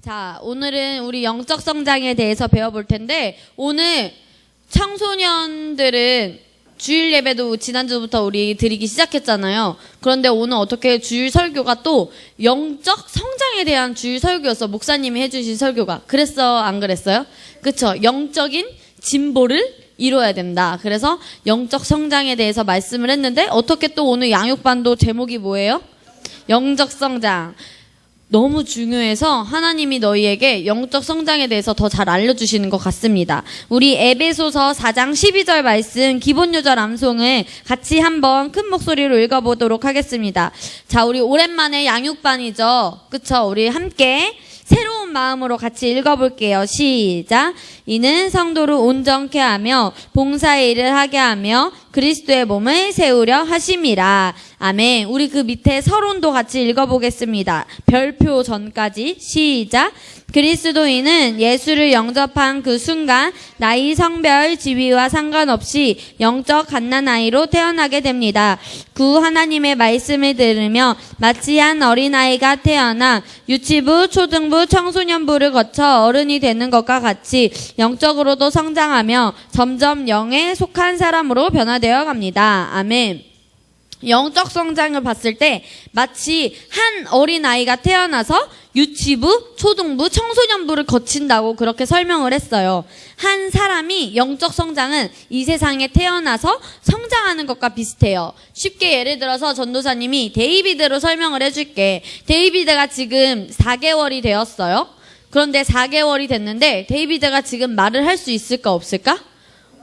자, 오늘은 우리 영적 성장에 대해서 배워볼 텐데, 오늘 청소년들은 주일 예배도 지난주부터 우리 드리기 시작했잖아요. 그런데 오늘 어떻게 주일 설교가 또 영적 성장에 대한 주일 설교였어. 목사님이 해주신 설교가. 그랬어, 안 그랬어요? 그쵸? 영적인 진보를 이뤄야 된다. 그래서 영적 성장에 대해서 말씀을 했는데, 어떻게 또 오늘 양육반도 제목이 뭐예요? 영적 성장. 너무 중요해서 하나님이 너희에게 영적 성장에 대해서 더 잘 알려주시는 것 같습니다. 우리 에베소서 4장 12절 말씀 기본 요절 암송을 같이 한번 큰 목소리로 읽어보도록 하겠습니다. 자, 우리 오랜만에 양육반이죠. 그쵸? 우리 함께 새로운 마음으로 같이 읽어볼게요. 시작. 이는 성도를 온전케 하며 봉사의 일을 하게 하며 그리스도의 몸을 세우려 하심이라. 아멘. 우리 그 밑에 서론도 같이 읽어보겠습니다. 별표 전까지 시작. 그리스도인은 예수를 영접한 그 순간 나이, 성별, 지위와 상관없이 영적 갓난아이로 태어나게 됩니다. 구 하나님의 말씀을 들으며 마치 한 어린아이가 태어나 유치부, 초등부, 청소년부를 거쳐 어른이 되는 것과 같이 영적으로도 성장하며 점점 영에 속한 사람으로 변화되어 갑니다. 아멘. 영적 성장을 봤을 때 마치 한 어린아이가 태어나서 유치부, 초등부, 청소년부를 거친다고 그렇게 설명을 했어요. 한 사람이 영적 성장은 이 세상에 태어나서 성장하는 것과 비슷해요. 쉽게 예를 들어서 전도사님이 데이비드로 설명을 해줄게. 데이비드가 지금 4개월이 되었어요. 그런데 4개월이 됐는데 데이비드가 지금 말을 할 수 있을까 없을까?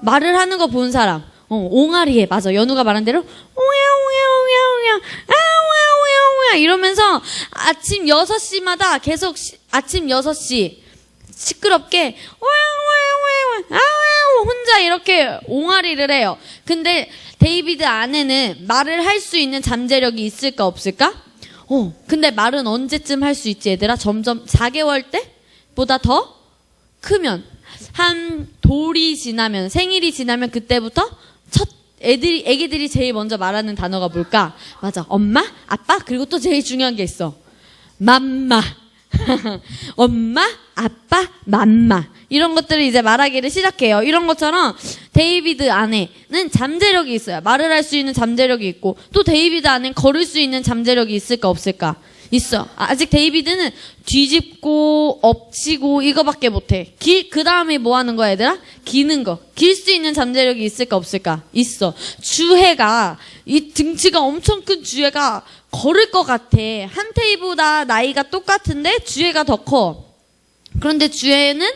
말을 하는 거 본 사람. 옹알이에 맞아. 연우가 말한 대로 오야 이러면서 아침 6시마다 계속 아침 6시 시끄럽게 혼자 이렇게 옹알이를 해요. 근데 데이비드 안에는 말을 할 수 있는 잠재력이 있을까 없을까? 근데 말은 언제쯤 할 수 있지 얘들아? 점점 4개월 때보다 더 크면 한 돌이 지나면 생일이 지나면 그때부터 첫 애기들이 제일 먼저 말하는 단어가 뭘까? 맞아. 엄마, 아빠, 그리고 또 제일 중요한 게 있어. 맘마. 엄마, 아빠, 맘마. 이런 것들을 이제 말하기를 시작해요. 이런 것처럼 데이비드 안에는 잠재력이 있어요. 말을 할 수 있는 잠재력이 있고, 또 데이비드 안에 걸을 수 있는 잠재력이 있을까 없을까? 있어. 아직 데이비드는 뒤집고 엎치고 이거밖에 못해. 그 다음에 뭐 하는 거야 얘들아? 기는 거. 길 수 있는 잠재력이 있을까 없을까? 있어. 주혜가 이 등치가 엄청 큰 주혜가 걸을 것 같아. 한테이보다 나이가 똑같은데 주혜가 더 커. 그런데 주혜는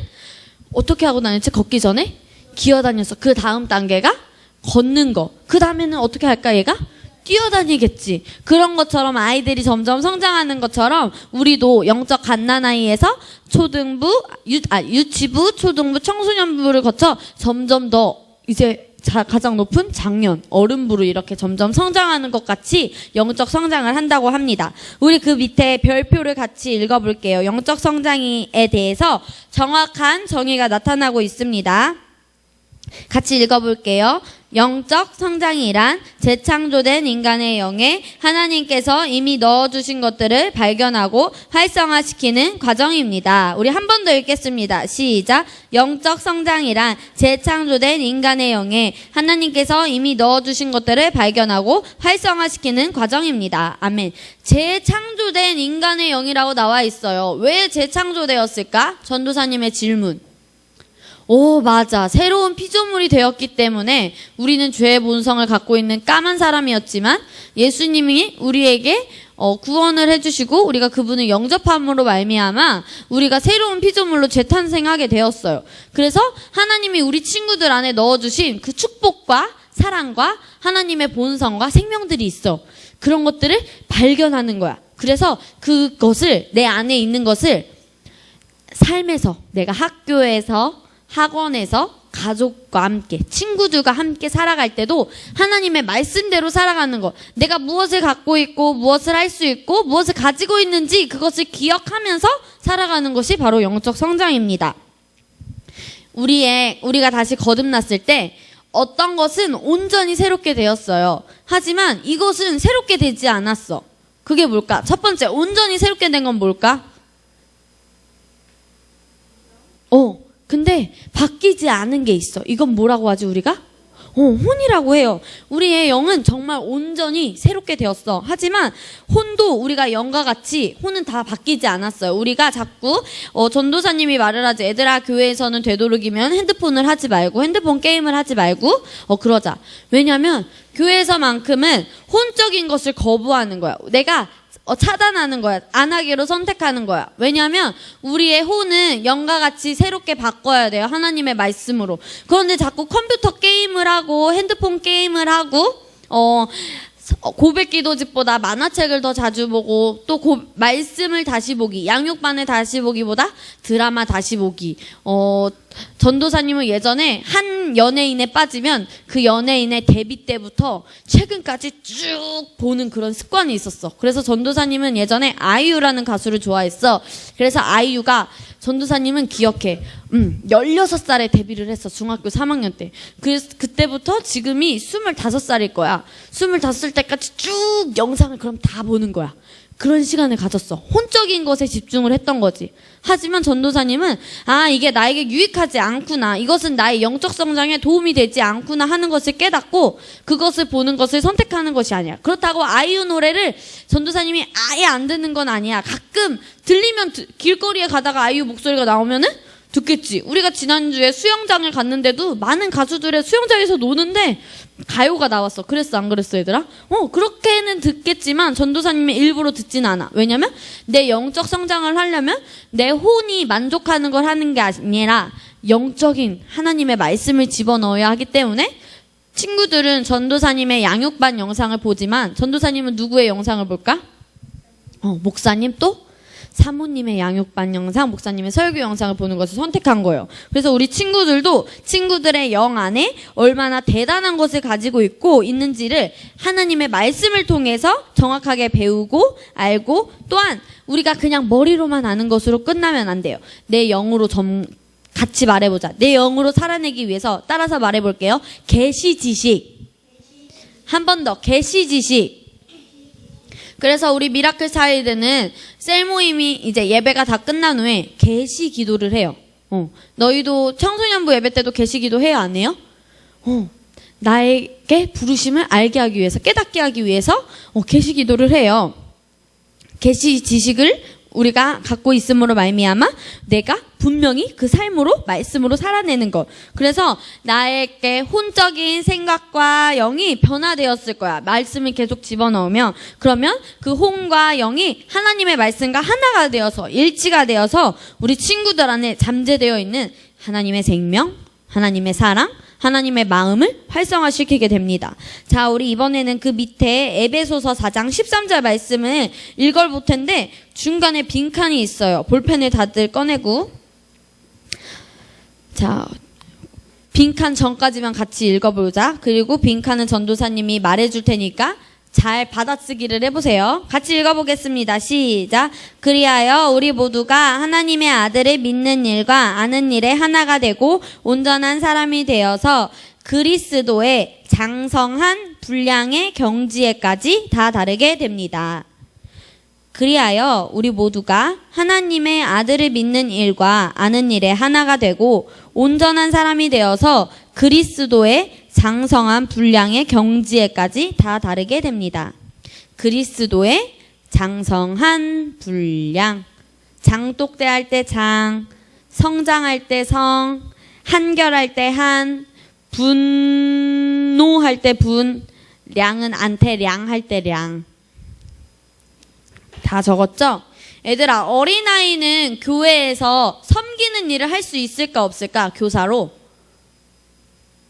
어떻게 하고 다녔지? 걷기 전에? 기어다녔어. 그 다음 단계가 걷는 거. 그 다음에는 어떻게 할까 얘가? 뛰어다니겠지. 그런 것처럼 아이들이 점점 성장하는 것처럼 우리도 영적 갓난아이에서 초등부, 유치부, 초등부, 청소년부를 거쳐 점점 더 이제 가장 높은 장년, 어른부로 이렇게 점점 성장하는 것 같이 영적 성장을 한다고 합니다. 우리 그 밑에 별표를 같이 읽어볼게요. 영적 성장에 대해서 정확한 정의가 나타나고 있습니다. 같이 읽어볼게요. 영적 성장이란 재창조된 인간의 영에 하나님께서 이미 넣어주신 것들을 발견하고 활성화시키는 과정입니다. 우리 한 번 더 읽겠습니다. 시작. 영적 성장이란 재창조된 인간의 영에 하나님께서 이미 넣어주신 것들을 발견하고 활성화시키는 과정입니다. 아멘. 재창조된 인간의 영이라고 나와 있어요. 왜 재창조되었을까? 전도사님의 질문. 오, 맞아. 새로운 피조물이 되었기 때문에 우리는 죄의 본성을 갖고 있는 까만 사람이었지만 예수님이 우리에게 구원을 해주시고 우리가 그분을 영접함으로 말미암아 우리가 새로운 피조물로 재탄생하게 되었어요. 그래서 하나님이 우리 친구들 안에 넣어주신 그 축복과 사랑과 하나님의 본성과 생명들이 있어. 그런 것들을 발견하는 거야. 그래서 그것을 내 안에 있는 것을 삶에서 내가 학교에서 학원에서 가족과 함께 친구들과 함께 살아갈 때도 하나님의 말씀대로 살아가는 것. 내가 무엇을 갖고 있고 무엇을 할 수 있고 무엇을 가지고 있는지 그것을 기억하면서 살아가는 것이 바로 영적 성장입니다. 우리가 다시 거듭났을 때 어떤 것은 온전히 새롭게 되었어요. 하지만 이것은 새롭게 되지 않았어. 그게 뭘까? 첫 번째, 온전히 새롭게 된 건 뭘까? 그런데 바뀌지 않은 게 있어. 이건 뭐라고 하지 우리가? 혼이라고 해요. 우리의 영은 정말 온전히 새롭게 되었어. 하지만 혼도 우리가 영과 같이 혼은 다 바뀌지 않았어요. 우리가 자꾸 전도사님이 말을 하지. 얘들아, 교회에서는 되도록이면 핸드폰을 하지 말고 핸드폰 게임을 하지 말고 그러자. 왜냐면 교회에서만큼은 혼적인 것을 거부하는 거야. 내가 차단하는 거야. 안 하기로 선택하는 거야. 왜냐하면 우리의 혼은 영과 같이 새롭게 바꿔야 돼요. 하나님의 말씀으로. 그런데 자꾸 컴퓨터 게임을 하고 핸드폰 게임을 하고 고백 기도집보다 만화책을 더 자주 보고 또 말씀을 다시 보기, 양육반을 다시 보기보다 드라마 다시 보기. 전도사님은 예전에 한 연예인에 빠지면 그 연예인의 데뷔 때부터 최근까지 쭉 보는 그런 습관이 있었어. 그래서 전도사님은 예전에 아이유라는 가수를 좋아했어. 그래서 아이유가 전도사님은 기억해. 16살에 데뷔를 했어. 중학교 3학년 때. 그때부터 지금이 25살일 거야. 25살 때까지 쭉 영상을 그럼 다 보는 거야. 그런 시간을 가졌어. 혼적인 것에 집중을 했던 거지. 하지만 전도사님은 이게 나에게 유익하지 않구나. 이것은 나의 영적 성장에 도움이 되지 않구나 하는 것을 깨닫고 그것을 보는 것을 선택하는 것이 아니야. 그렇다고 아이유 노래를 전도사님이 아예 안 듣는 건 아니야. 가끔 들리면 길거리에 가다가 아이유 목소리가 나오면은 듣겠지. 우리가 지난주에 수영장을 갔는데도 많은 가수들의 수영장에서 노는데 가요가 나왔어. 그랬어 안 그랬어 얘들아? 그렇게는 듣겠지만 전도사님이 일부러 듣진 않아. 왜냐면 내 영적 성장을 하려면 내 혼이 만족하는 걸 하는 게 아니라 영적인 하나님의 말씀을 집어넣어야 하기 때문에 친구들은 전도사님의 양육반 영상을 보지만 전도사님은 누구의 영상을 볼까? 목사님 또? 사모님의 양육반 영상, 목사님의 설교 영상을 보는 것을 선택한 거예요. 그래서 우리 친구들도 친구들의 영 안에 얼마나 대단한 것을 가지고 있는지를 하나님의 말씀을 통해서 정확하게 배우고 알고 또한 우리가 그냥 머리로만 아는 것으로 끝나면 안 돼요. 내 영으로 같이 말해보자. 내 영으로 살아내기 위해서 따라서 말해볼게요. 계시 지식. 한 번 더. 계시 지식. 그래서 우리 미라클 차일드는 셀 모임이 이제 예배가 다 끝난 후에 계시 기도를 해요. 너희도 청소년부 예배 때도 계시 기도 해요, 안 해요? 나에게 부르심을 알게 하기 위해서, 깨닫게 하기 위해서 계시 기도를 해요. 계시 지식을 우리가 갖고 있음으로 말미암아 내가 분명히 그 삶으로 말씀으로 살아내는 것. 그래서 나에게 혼적인 생각과 영이 변화되었을 거야. 말씀을 계속 집어넣으면 그러면 그 혼과 영이 하나님의 말씀과 하나가 되어서 일치가 되어서 우리 친구들 안에 잠재되어 있는 하나님의 생명, 하나님의 사랑, 하나님의 마음을 활성화시키게 됩니다. 자, 우리 이번에는 그 밑에 에베소서 4장 13절 말씀을 읽어볼 텐데 중간에 빈칸이 있어요. 볼펜을 다들 꺼내고 자, 빈칸 전까지만 같이 읽어보자. 그리고 빈칸은 전도사님이 말해줄 테니까 잘 받아쓰기를 해보세요. 같이 읽어보겠습니다. 시작. 그리하여 우리 모두가 하나님의 아들을 믿는 일과 아는 일에 하나가 되고 온전한 사람이 되어서 그리스도의 장성한 분량의 경지에까지 다 다르게 됩니다. 그리하여 우리 모두가 하나님의 아들을 믿는 일과 아는 일에 하나가 되고 온전한 사람이 되어서 그리스도의 장성한 분량의 경지에까지 다 다르게 됩니다. 그리스도의 장성한 분량. 장독대 할 때 장, 성장할 때 성, 한결할 때 한, 분노할 때 분, 량은 안태 량할 때 량. 다 적었죠? 얘들아, 어린아이는 교회에서 섬기는 일을 할 수 있을까 없을까? 교사로.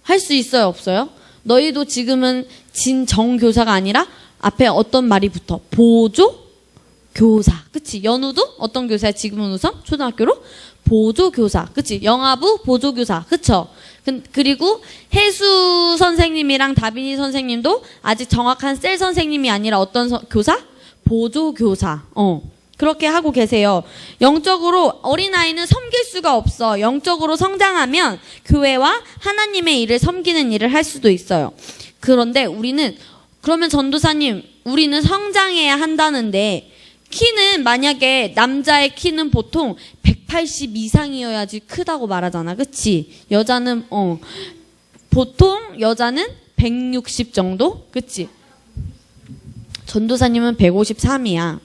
할 수 있어요, 없어요? 너희도 지금은 진정교사가 아니라 앞에 어떤 말이 붙어? 보조교사. 그치? 연우도 어떤 교사야? 지금은 우선? 초등학교로? 보조교사. 그치? 영아부 보조교사. 그쵸? 그리고 혜수 선생님이랑 다빈이 선생님도 아직 정확한 셀 선생님이 아니라 어떤 교사? 보조교사. 그렇게 하고 계세요. 영적으로 어린아이는 섬길 수가 없어. 영적으로 성장하면 교회와 하나님의 일을 섬기는 일을 할 수도 있어요. 그런데 그러면 전도사님, 우리는 성장해야 한다는데 키는 만약에 남자의 키는 보통 180 이상이어야지 크다고 말하잖아. 그치? 여자는, 보통 여자는 160 정도? 그치? 전도사님은 153이야.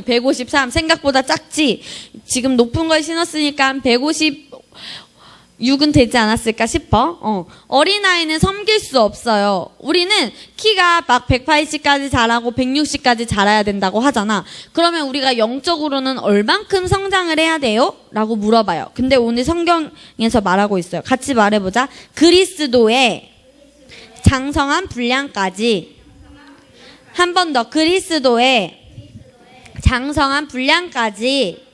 153. 생각보다 작지? 지금 높은 걸 신었으니까 156은 되지 않았을까 싶어. 어린아이는 섬길 수 없어요. 우리는 키가 막 180까지 자라고 160까지 자라야 된다고 하잖아. 그러면 우리가 영적으로는 얼만큼 성장을 해야 돼요? 라고 물어봐요. 근데 오늘 성경에서 말하고 있어요. 같이 말해보자. 그리스도의 장성한 분량까지. 한 번 더. 그리스도의 장성한 분량까지.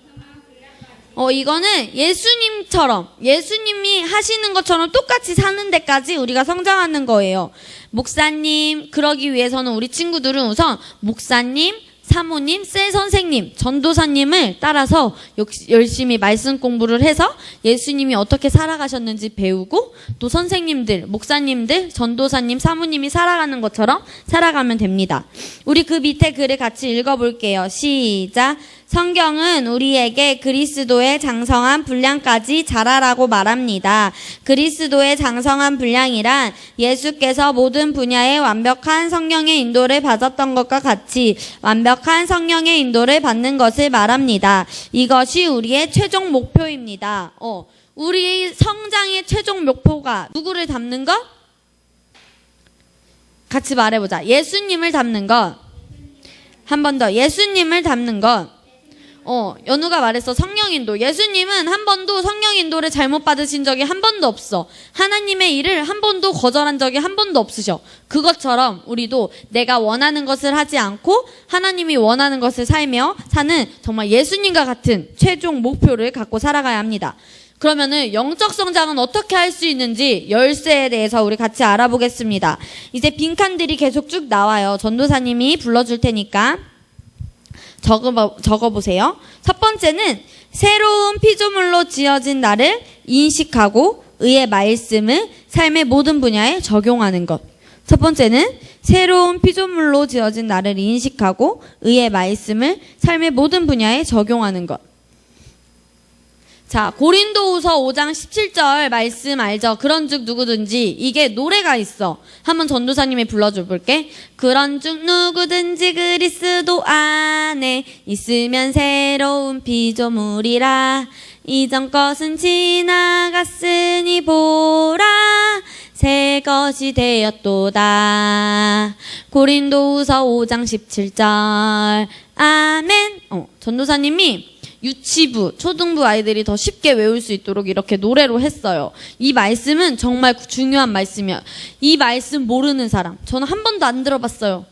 이거는 예수님이 하시는 것처럼 똑같이 사는 데까지 우리가 성장하는 거예요. 목사님, 그러기 위해서는 우리 친구들은 우선 목사님, 사모님, 셀 선생님, 전도사님을 따라서 열심히 말씀 공부를 해서 예수님이 어떻게 살아가셨는지 배우고 또 선생님들, 목사님들, 전도사님, 사모님이 살아가는 것처럼 살아가면 됩니다. 우리 그 밑에 글을 같이 읽어볼게요. 시작. 성경은 우리에게 그리스도의 장성한 분량까지 자라라고 말합니다. 그리스도의 장성한 분량이란 예수께서 모든 분야의 완벽한 성령의 인도를 받았던 것과 같이 완벽한 성령의 인도를 받는 것을 말합니다. 이것이 우리의 최종 목표입니다. 우리 성장의 최종 목표가 누구를 닮는 것? 같이 말해보자. 예수님을 닮는 것. 한 번 더. 예수님을 닮는 것. 연우가 말했어. 성령인도. 예수님은 한 번도 성령인도를 잘못 받으신 적이 한 번도 없어. 하나님의 일을 한 번도 거절한 적이 한 번도 없으셔. 그것처럼 우리도 내가 원하는 것을 하지 않고 하나님이 원하는 것을 살며 사는 정말 예수님과 같은 최종 목표를 갖고 살아가야 합니다. 그러면은 영적 성장은 어떻게 할 수 있는지 열쇠에 대해서 우리 같이 알아보겠습니다. 이제 빈칸들이 계속 쭉 나와요. 전도사님이 불러줄 테니까 적어보세요. 첫 번째는 새로운 피조물로 지어진 나를 인식하고 의의 말씀을 삶의 모든 분야에 적용하는 것. 첫 번째는 새로운 피조물로 지어진 나를 인식하고 의의 말씀을 삶의 모든 분야에 적용하는 것. 자, 고린도후서 5장 17절 말씀 알죠? 그런즉 누구든지, 이게 노래가 있어. 한번 전도사님이 불러줘 볼게. 그런즉 누구든지 그리스도 안에 있으면 새로운 피조물이라. 이전 것은 지나갔으니 보라 새 것이 되었도다. 고린도후서 5장 17절. 아멘. 전도사님이 유치부, 초등부 아이들이 더 쉽게 외울 수 있도록 이렇게 노래로 했어요. 이 말씀은 정말 중요한 말씀이야. 이 말씀 모르는 사람, 저는 한 번도 안 들어봤어요.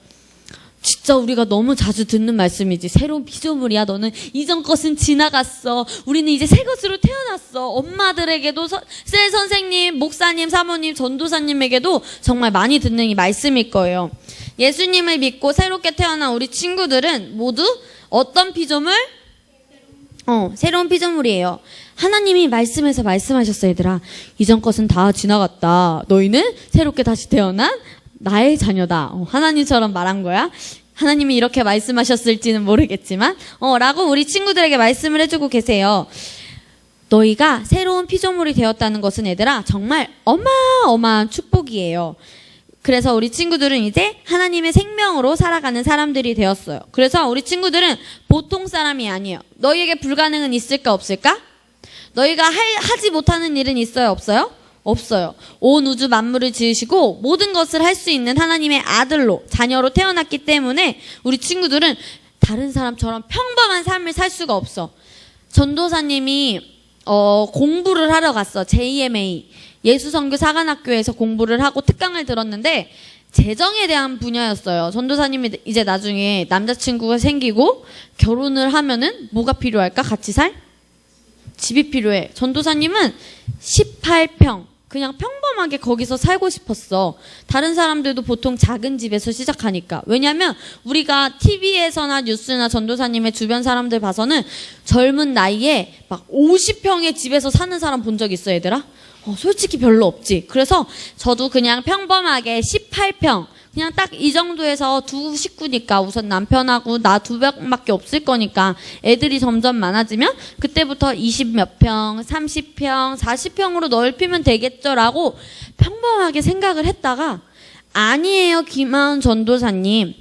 진짜 우리가 너무 자주 듣는 말씀이지. 새로운 피조물이야. 너는 이전 것은 지나갔어. 우리는 이제 새 것으로 태어났어. 엄마들에게도, 셀 선생님, 목사님, 사모님, 전도사님에게도 정말 많이 듣는 이 말씀일 거예요. 예수님을 믿고 새롭게 태어난 우리 친구들은 모두 어떤 피조물? 새로운 피조물이에요. 하나님이 말씀에서 말씀하셨어, 얘들아. 이전 것은 다 지나갔다. 너희는 새롭게 다시 태어난 나의 자녀다. 하나님처럼 말한 거야. 하나님이 이렇게 말씀하셨을지는 모르겠지만, 라고 우리 친구들에게 말씀을 해주고 계세요. 너희가 새로운 피조물이 되었다는 것은 얘들아, 정말 어마어마한 축복이에요. 그래서 우리 친구들은 이제 하나님의 생명으로 살아가는 사람들이 되었어요. 그래서 우리 친구들은 보통 사람이 아니에요. 너희에게 불가능은 있을까 없을까? 너희가 하지 못하는 일은 있어요 없어요? 없어요. 온 우주 만물을 지으시고 모든 것을 할 수 있는 하나님의 아들로, 자녀로 태어났기 때문에 우리 친구들은 다른 사람처럼 평범한 삶을 살 수가 없어. 전도사님이 공부를 하러 갔어. JMA 예수선교 사관학교에서 공부를 하고 특강을 들었는데 재정에 대한 분야였어요. 전도사님이 이제 나중에 남자친구가 생기고 결혼을 하면은 뭐가 필요할까? 같이 살? 집이 필요해. 전도사님은 18평 그냥 평범하게 거기서 살고 싶었어. 다른 사람들도 보통 작은 집에서 시작하니까. 왜냐면 우리가 TV에서나 뉴스나 전도사님의 주변 사람들 봐서는 젊은 나이에 막 50평의 집에서 사는 사람 본 적 있어, 얘들아? 솔직히 별로 없지. 그래서 저도 그냥 평범하게 18평 그냥 딱 이 정도에서 두 식구니까 우선 남편하고 나 두 명밖에 없을 거니까 애들이 점점 많아지면 그때부터 20 몇 평, 30평, 40평으로 넓히면 되겠죠라고 평범하게 생각을 했다가 아니에요, 김하은 전도사님.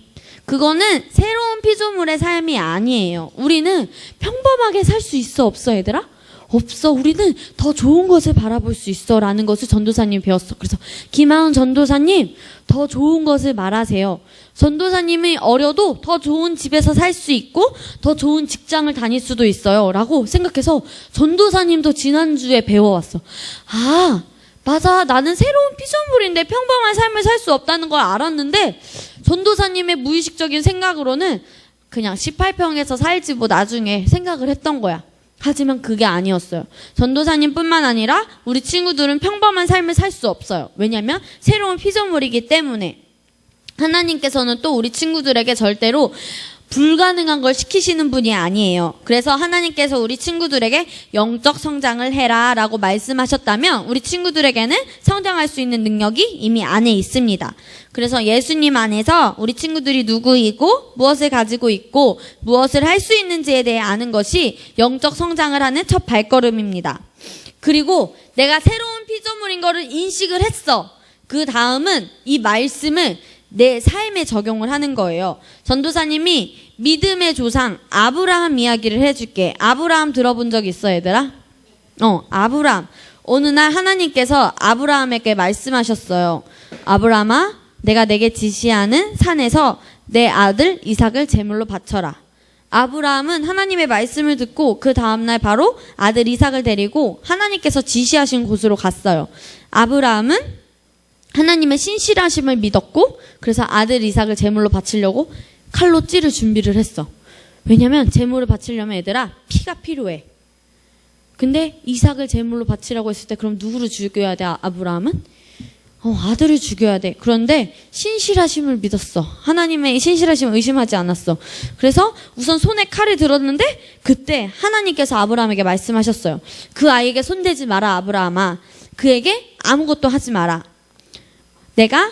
그거는 새로운 피조물의 삶이 아니에요. 우리는 평범하게 살 수 있어, 없어, 얘들아? 없어. 우리는 더 좋은 것을 바라볼 수 있어 라는 것을 전도사님이 배웠어. 그래서 김하은 전도사님 더 좋은 것을 말하세요. 전도사님이 어려도 더 좋은 집에서 살 수 있고 더 좋은 직장을 다닐 수도 있어요 라고 생각해서 전도사님도 지난주에 배워왔어. 아, 맞아. 나는 새로운 피조물인데 평범한 삶을 살 수 없다는 걸 알았는데 전도사님의 무의식적인 생각으로는 그냥 18평에서 살지 뭐 나중에 생각을 했던 거야. 하지만 그게 아니었어요. 전도사님뿐만 아니라 우리 친구들은 평범한 삶을 살 수 없어요. 왜냐하면 새로운 피조물이기 때문에. 하나님께서는 또 우리 친구들에게 절대로 불가능한 걸 시키시는 분이 아니에요. 그래서 하나님께서 우리 친구들에게 영적 성장을 해라 라고 말씀하셨다면 우리 친구들에게는 성장할 수 있는 능력이 이미 안에 있습니다. 그래서 예수님 안에서 우리 친구들이 누구이고 무엇을 가지고 있고 무엇을 할 수 있는지에 대해 아는 것이 영적 성장을 하는 첫 발걸음입니다. 그리고 내가 새로운 피조물인 거를 인식을 했어. 그 다음은 이 말씀을 내 삶에 적용을 하는 거예요. 전도사님이 믿음의 조상 아브라함 이야기를 해줄게. 아브라함 들어본 적 있어, 얘들아? 아브라함. 어느 날 하나님께서 아브라함에게 말씀하셨어요. 아브라함아, 내가 내게 지시하는 산에서 내 아들 이삭을 제물로 바쳐라. 아브라함은 하나님의 말씀을 듣고 그 다음날 바로 아들 이삭을 데리고 하나님께서 지시하신 곳으로 갔어요. 아브라함은 하나님의 신실하심을 믿었고 그래서 아들 이삭을 제물로 바치려고 칼로 찌를 준비를 했어. 왜냐면 제물을 바치려면 얘들아 피가 필요해. 근데 이삭을 제물로 바치라고 했을 때 그럼 누구를 죽여야 돼? 아브라함은? 아들을 죽여야 돼. 그런데 신실하심을 믿었어. 하나님의 신실하심을 의심하지 않았어. 그래서 우선 손에 칼을 들었는데 그때 하나님께서 아브라함에게 말씀하셨어요. 그 아이에게 손대지 마라, 아브라함아. 그에게 아무것도 하지 마라. 내가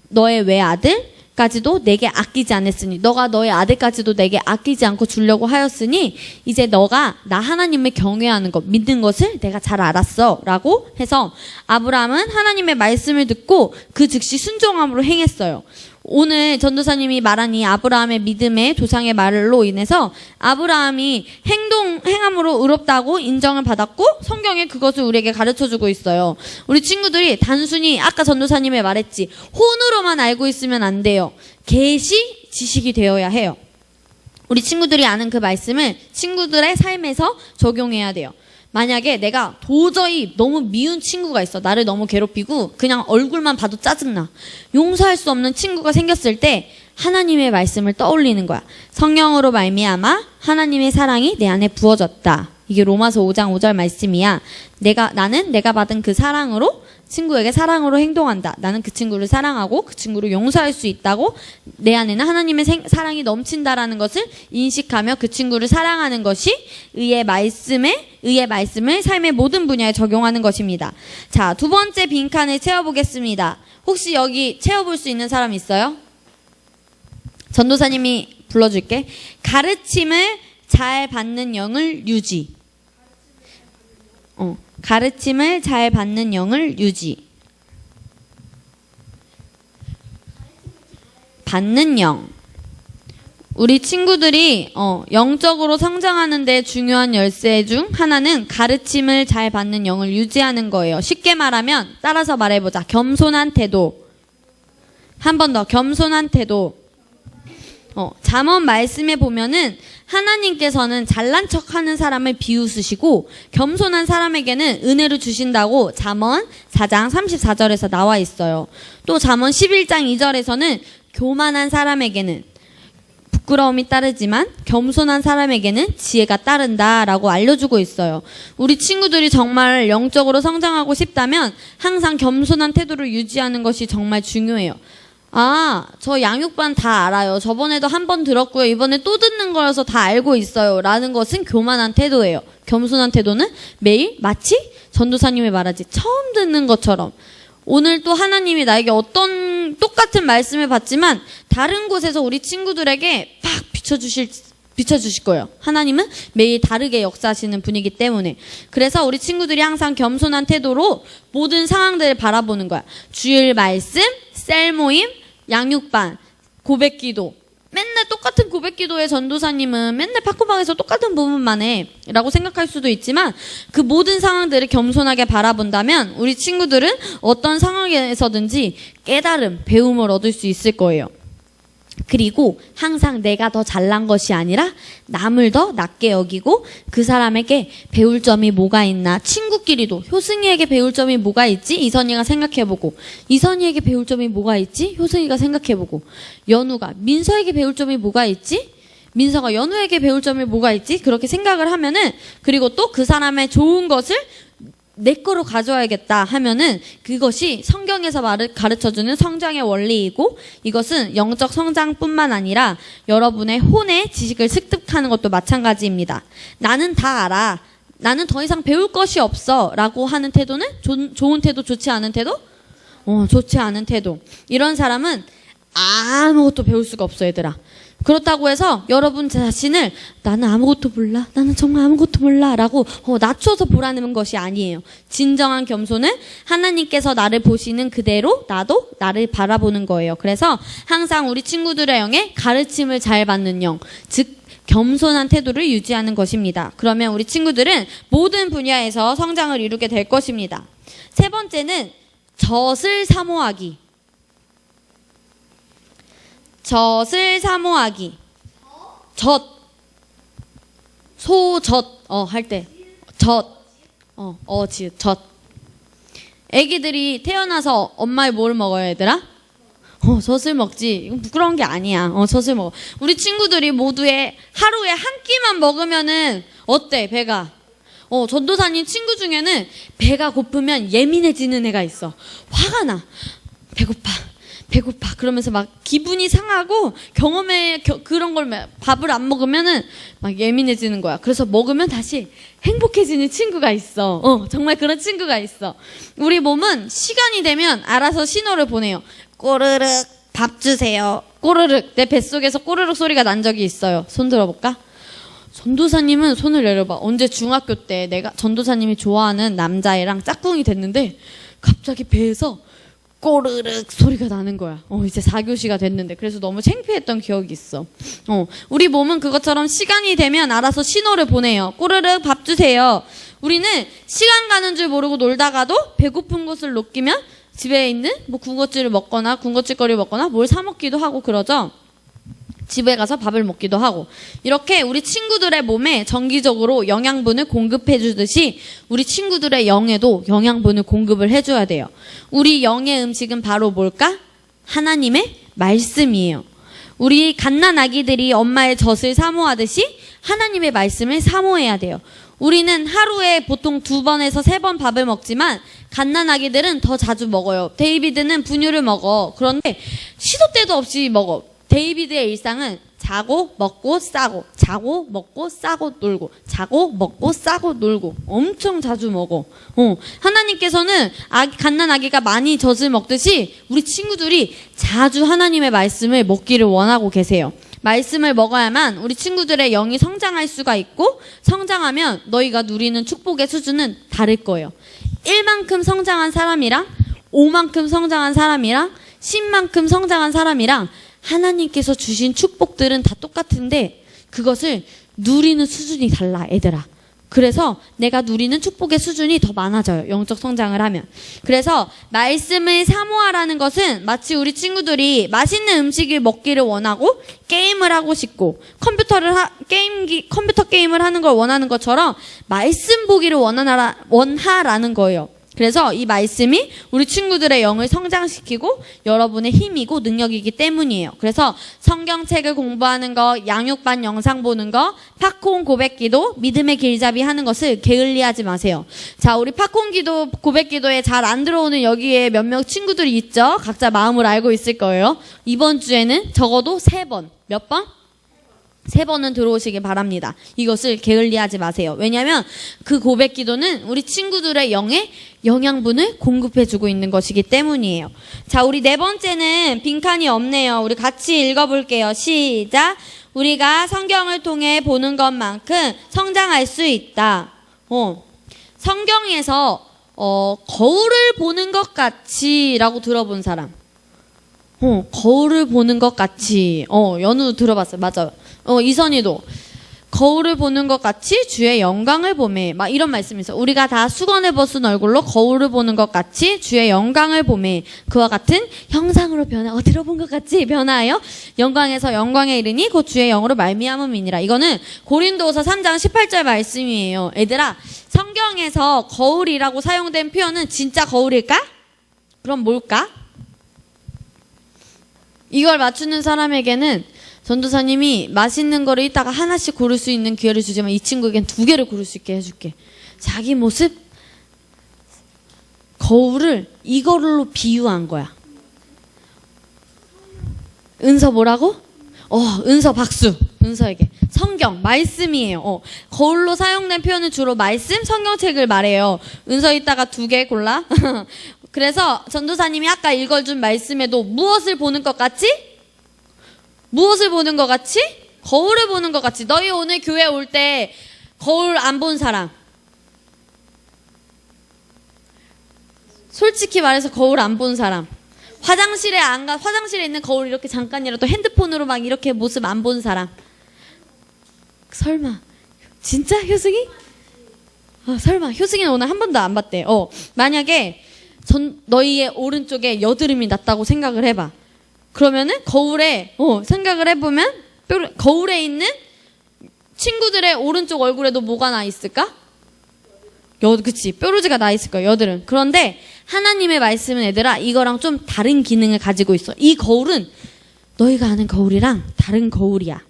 너의 외아들까지도 내게 아끼지 않았으니 너가 너의 아들까지도 내게 아끼지 않고 주려고 하였으니 이제 너가 나 하나님을 경외하는 것, 믿는 것을 내가 잘 알았어 라고 해서 아브라함은 하나님의 말씀을 듣고 그 즉시 순종함으로 행했어요. 오늘 전도사님이 말한 이 아브라함의 믿음의 조상의 말로 인해서 아브라함이 행함으로 의롭다고 인정을 받았고 성경에 그것을 우리에게 가르쳐주고 있어요. 우리 친구들이 단순히 아까 전도사님이 말했지 혼으로만 알고 있으면 안 돼요. 계시 지식이 되어야 해요. 우리 친구들이 아는 그 말씀을 친구들의 삶에서 적용해야 돼요. 만약에 내가 도저히 너무 미운 친구가 있어. 나를 너무 괴롭히고 그냥 얼굴만 봐도 짜증나. 용서할 수 없는 친구가 생겼을 때 하나님의 말씀을 떠올리는 거야. 성령으로 말미암아 하나님의 사랑이 내 안에 부어졌다. 이게 로마서 5장 5절 말씀이야. 나는 내가 받은 그 사랑으로 친구에게 사랑으로 행동한다. 나는 그 친구를 사랑하고 그 친구를 용서할 수 있다고 내 안에는 하나님의 사랑이 넘친다라는 것을 인식하며 그 친구를 사랑하는 것이 의의 말씀을 삶의 모든 분야에 적용하는 것입니다. 자, 두 번째 빈칸을 채워보겠습니다. 혹시 여기 채워볼 수 있는 사람 있어요? 전도사님이 불러줄게. 가르침을 잘 받는 영을 유지. 가르침을 잘 받는 영을 유지. 받는 영. 우리 친구들이 영적으로 성장하는 데 중요한 열쇠 중 하나는 가르침을 잘 받는 영을 유지하는 거예요. 쉽게 말하면 따라서 말해보자. 겸손한 태도. 한 번 더. 겸손한 태도. 잠언 말씀에 보면은 하나님께서는 잘난 척하는 사람을 비웃으시고 겸손한 사람에게는 은혜를 주신다고 잠언 4장 34절에서 나와 있어요. 또 잠언 11장 2절에서는 교만한 사람에게는 부끄러움이 따르지만 겸손한 사람에게는 지혜가 따른다라고 알려주고 있어요. 우리 친구들이 정말 영적으로 성장하고 싶다면 항상 겸손한 태도를 유지하는 것이 정말 중요해요. 저 양육반 다 알아요. 저번에도 한 번 들었고요. 이번에 또 듣는 거라서 다 알고 있어요. 라는 것은 교만한 태도예요. 겸손한 태도는 매일 마치 전도사님이 말하지 처음 듣는 것처럼 오늘 또 하나님이 나에게 어떤 똑같은 말씀을 받지만 다른 곳에서 우리 친구들에게 팍 비춰주실 거예요. 하나님은 매일 다르게 역사하시는 분이기 때문에. 그래서 우리 친구들이 항상 겸손한 태도로 모든 상황들을 바라보는 거야. 주일 말씀, 셀 모임, 양육반, 고백기도. 맨날 똑같은 고백기도의 전도사님은 맨날 팝콘방에서 똑같은 부분만 해 라고 생각할 수도 있지만 그 모든 상황들을 겸손하게 바라본다면 우리 친구들은 어떤 상황에서든지 깨달음, 배움을 얻을 수 있을 거예요. 그리고 항상 내가 더 잘난 것이 아니라 남을 더 낮게 여기고 그 사람에게 배울 점이 뭐가 있나, 친구끼리도 효승이에게 배울 점이 뭐가 있지? 이선희가 생각해보고, 이선희에게 배울 점이 뭐가 있지? 효승이가 생각해보고, 연우가 민서에게 배울 점이 뭐가 있지? 민서가 연우에게 배울 점이 뭐가 있지? 그렇게 생각을 하면은, 그리고 또 그 사람의 좋은 것을 내 거로 가져와야겠다 하면은 그것이 성경에서 가르쳐주는 성장의 원리이고, 이것은 영적 성장뿐만 아니라 여러분의 혼의 지식을 습득하는 것도 마찬가지입니다. 나는 다 알아, 나는 더 이상 배울 것이 없어 라고 하는 태도는 좋은 태도, 좋지 않은 태도? 좋지 않은 태도. 이런 사람은 아무것도 배울 수가 없어, 얘들아. 그렇다고 해서 여러분 자신을 나는 아무것도 몰라, 나는 정말 아무것도 몰라 라고 낮춰서 보라는 것이 아니에요. 진정한 겸손은 하나님께서 나를 보시는 그대로 나도 나를 바라보는 거예요. 그래서 항상 우리 친구들의 영에 가르침을 잘 받는 영, 즉 겸손한 태도를 유지하는 것입니다. 그러면 우리 친구들은 모든 분야에서 성장을 이루게 될 것입니다. 세 번째는 젖을 사모하기. 젖을 사모하기. 젖. 소젖. 할 때. 젖. 지읒. 젖. 애기들이 태어나서 엄마의 뭘 먹어요, 얘들아? 젖을 먹지. 이건 부끄러운 게 아니야. 젖을 먹어. 우리 친구들이 모두에 하루에 한 끼만 먹으면은 어때, 배가? 전도사님 친구 중에는 배가 고프면 예민해지는 애가 있어. 화가 나. 배고파. 그러면서 막 기분이 상하고 그런 걸 밥을 안 먹으면은 막 예민해지는 거야. 그래서 먹으면 다시 행복해지는 친구가 있어. 정말 그런 친구가 있어. 우리 몸은 시간이 되면 알아서 신호를 보내요. 꼬르륵 밥 주세요. 꼬르륵. 내 뱃속에서 꼬르륵 소리가 난 적이 있어요. 손 들어볼까? 전도사님은 손을 내려봐. 언제 중학교 때 내가 전도사님이 좋아하는 남자애랑 짝꿍이 됐는데 갑자기 배에서 꼬르륵 소리가 나는 거야. 이제 4교시가 됐는데. 그래서 너무 창피했던 기억이 있어. 우리 몸은 그것처럼 시간이 되면 알아서 신호를 보내요. 꼬르륵 밥 주세요. 우리는 시간 가는 줄 모르고 놀다가도 배고픈 것을 느끼면 집에 있는 뭐 군것질을 먹거나 군것질거리를 먹거나 뭘 사 먹기도 하고 그러죠. 집에 가서 밥을 먹기도 하고. 이렇게 우리 친구들의 몸에 정기적으로 영양분을 공급해 주듯이 우리 친구들의 영에도 영양분을 공급을 해줘야 돼요. 우리 영의 음식은 바로 뭘까? 하나님의 말씀이에요. 우리 갓난아기들이 엄마의 젖을 사모하듯이 하나님의 말씀을 사모해야 돼요. 우리는 하루에 보통 2번에서 3번 밥을 먹지만 갓난아기들은 더 자주 먹어요. 데이비드는 분유를 먹어. 그런데 시도 때도 없이 먹어. 데이비드의 일상은 자고 먹고 싸고, 자고 먹고 싸고 놀고, 자고 먹고 싸고 놀고, 엄청 자주 먹어. 하나님께서는 갓난아기가 많이 젖을 먹듯이 우리 친구들이 자주 하나님의 말씀을 먹기를 원하고 계세요. 말씀을 먹어야만 우리 친구들의 영이 성장할 수가 있고, 성장하면 너희가 누리는 축복의 수준은 다를 거예요. 1만큼 성장한 사람이랑 5만큼 성장한 사람이랑 10만큼 성장한 사람이랑 하나님께서 주신 축복들은 다 똑같은데 그것을 누리는 수준이 달라, 얘들아. 그래서 내가 누리는 축복의 수준이 더 많아져요, 영적 성장을 하면. 그래서 말씀을 사모하라는 것은 마치 우리 친구들이 맛있는 음식을 먹기를 원하고 게임을 하고 싶고 컴퓨터 게임을 하는 걸 원하는 것처럼 말씀 보기를 원하라는 거예요. 그래서 이 말씀이 우리 친구들의 영을 성장시키고 여러분의 힘이고 능력이기 때문이에요. 그래서 성경책을 공부하는 거, 양육반 영상 보는 거, 팝콘 고백기도, 믿음의 길잡이 하는 것을 게을리하지 마세요. 자, 우리 팝콘 기도, 고백기도에 잘 안 들어오는 여기에 몇몇 친구들이 있죠? 각자 마음을 알고 있을 거예요. 이번 주에는 적어도 3번. 몇 번? 3번은 들어오시길 바랍니다. 이것을 게을리하지 마세요. 왜냐하면 그 고백 기도는 우리 친구들의 영에 영양분을 공급해주고 있는 것이기 때문이에요. 자, 우리 네 번째는 빈칸이 없네요. 우리 같이 읽어볼게요. 시작. 우리가 성경을 통해 보는 것만큼 성장할 수 있다. 성경에서 거울을 보는 것 같이라고 들어본 사람. 거울을 보는 것 같이. 연우 들어봤어요. 맞아요. 이선희도. 거울을 보는 것 같이 주의 영광을 보매. 막 이런 말씀이 있어요. 우리가 다 수건을 벗은 얼굴로 거울을 보는 것 같이 주의 영광을 보매. 그와 같은 형상으로 들어본 것 같이 변하여 영광에서 영광에 이르니 곧 주의 영으로 말미암음이니라. 이거는 고린도후서 3장 18절 말씀이에요. 얘들아, 성경에서 거울이라고 사용된 표현은 진짜 거울일까? 그럼 뭘까? 이걸 맞추는 사람에게는 전도사님이 맛있는 거를 이따가 하나씩 고를 수 있는 기회를 주지만 이 친구에겐 2개를 고를 수 있게 해줄게. 자기 모습, 거울을 이걸로 비유한 거야. 은서 뭐라고? 은서 박수. 은서에게. 성경, 말씀이에요. 거울로 사용된 표현은 주로 말씀, 성경책을 말해요. 은서 이따가 2개 골라. 그래서 전도사님이 아까 읽어준 말씀에도 무엇을 보는 것 같지? 무엇을 보는 것 같이? 거울을 보는 것 같이. 너희 오늘 교회 올 때 거울 안 본 사람. 솔직히 말해서 거울 안 본 사람. 화장실에 있는 거울 이렇게 잠깐이라도 핸드폰으로 막 이렇게 모습 안 본 사람. 설마. 진짜 효승이? 설마. 효승이는 오늘 한 번도 안 봤대. 만약에 너희의 오른쪽에 여드름이 났다고 생각을 해봐. 그러면은 거울에 생각을 해보면 거울에 있는 친구들의 오른쪽 얼굴에도 뭐가 나 있을까? 그치, 뾰루지가 나 있을 거야. 여드름. 그런데 하나님의 말씀은 얘들아 이거랑 좀 다른 기능을 가지고 있어. 이 거울은 너희가 아는 거울이랑 다른 거울이야.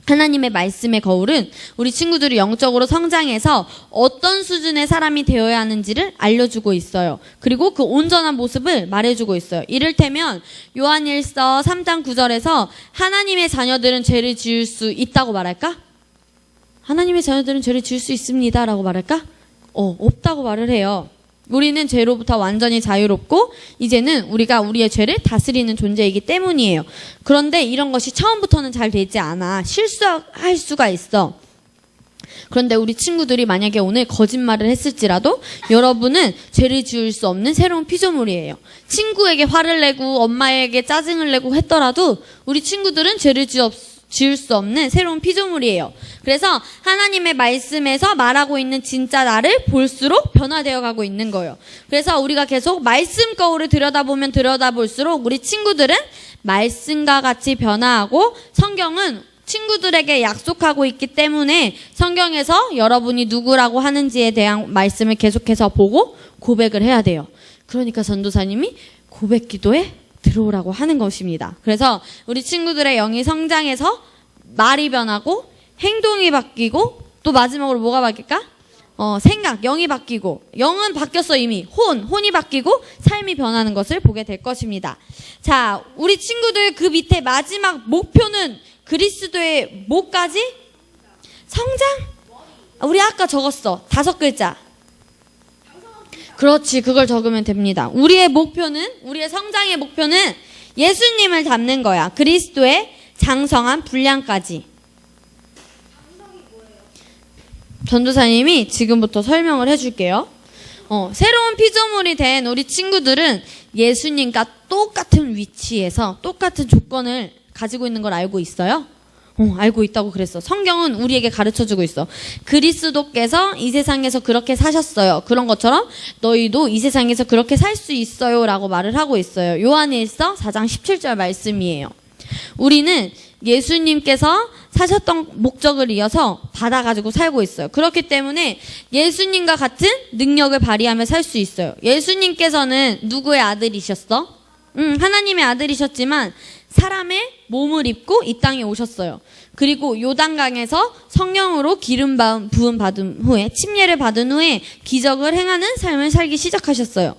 하나님의 말씀의 거울은 우리 친구들이 영적으로 성장해서 어떤 수준의 사람이 되어야 하는지를 알려주고 있어요. 그리고 그 온전한 모습을 말해주고 있어요. 이를테면 요한일서 3장 9절에서 하나님의 자녀들은 죄를 지을 수 있다고 말할까? 하나님의 자녀들은 죄를 지을 수 있습니다 라고 말할까? 없다고 말을 해요. 우리는 죄로부터 완전히 자유롭고 이제는 우리가 우리의 죄를 다스리는 존재이기 때문이에요. 그런데 이런 것이 처음부터는 잘 되지 않아. 실수할 수가 있어. 그런데 우리 친구들이 만약에 오늘 거짓말을 했을지라도 여러분은 죄를 지을 수 없는 새로운 피조물이에요. 친구에게 화를 내고 엄마에게 짜증을 내고 했더라도 우리 친구들은 죄를 지을 수 없는 새로운 피조물이에요. 그래서 하나님의 말씀에서 말하고 있는 진짜 나를 볼수록 변화되어 가고 있는 거예요. 그래서 우리가 계속 말씀 거울을 들여다볼수록 우리 친구들은 말씀과 같이 변화하고 성경은 친구들에게 약속하고 있기 때문에 성경에서 여러분이 누구라고 하는지에 대한 말씀을 계속해서 보고 고백을 해야 돼요. 그러니까 전도사님이 고백 기도에 들어오라고 하는 것입니다. 그래서 우리 친구들의 영이 성장해서 말이 변하고 행동이 바뀌고 또 마지막으로 뭐가 바뀔까? 생각, 영이 바뀌고 영은 바뀌었어 이미. 혼이 바뀌고 삶이 변하는 것을 보게 될 것입니다. 자, 우리 친구들 그 밑에 마지막 목표는 그리스도의 뭐까지? 성장? 우리 아까 적었어. 5글자. 그렇지, 그걸 적으면 됩니다. 우리의 성장의 목표는 예수님을 닮는 거야. 그리스도의 장성한 분량까지. 전도사님이 지금부터 설명을 해줄게요. 새로운 피조물이 된 우리 친구들은 예수님과 똑같은 위치에서 똑같은 조건을 가지고 있는 걸 알고 있어요? 알고 있다고 그랬어. 성경은 우리에게 가르쳐주고 있어. 그리스도께서 이 세상에서 그렇게 사셨어요. 그런 것처럼 너희도 이 세상에서 그렇게 살 수 있어요 라고 말을 하고 있어요. 요한일서 4장 17절 말씀이에요. 우리는 예수님께서 사셨던 목적을 이어서 받아가지고 살고 있어요. 그렇기 때문에 예수님과 같은 능력을 발휘하며 살 수 있어요. 예수님께서는 누구의 아들이셨어? 하나님의 아들이셨지만 사람의 몸을 입고 이 땅에 오셨어요. 그리고 요단강에서 성령으로 기름 부음 받은 후에 침례를 받은 후에 기적을 행하는 삶을 살기 시작하셨어요.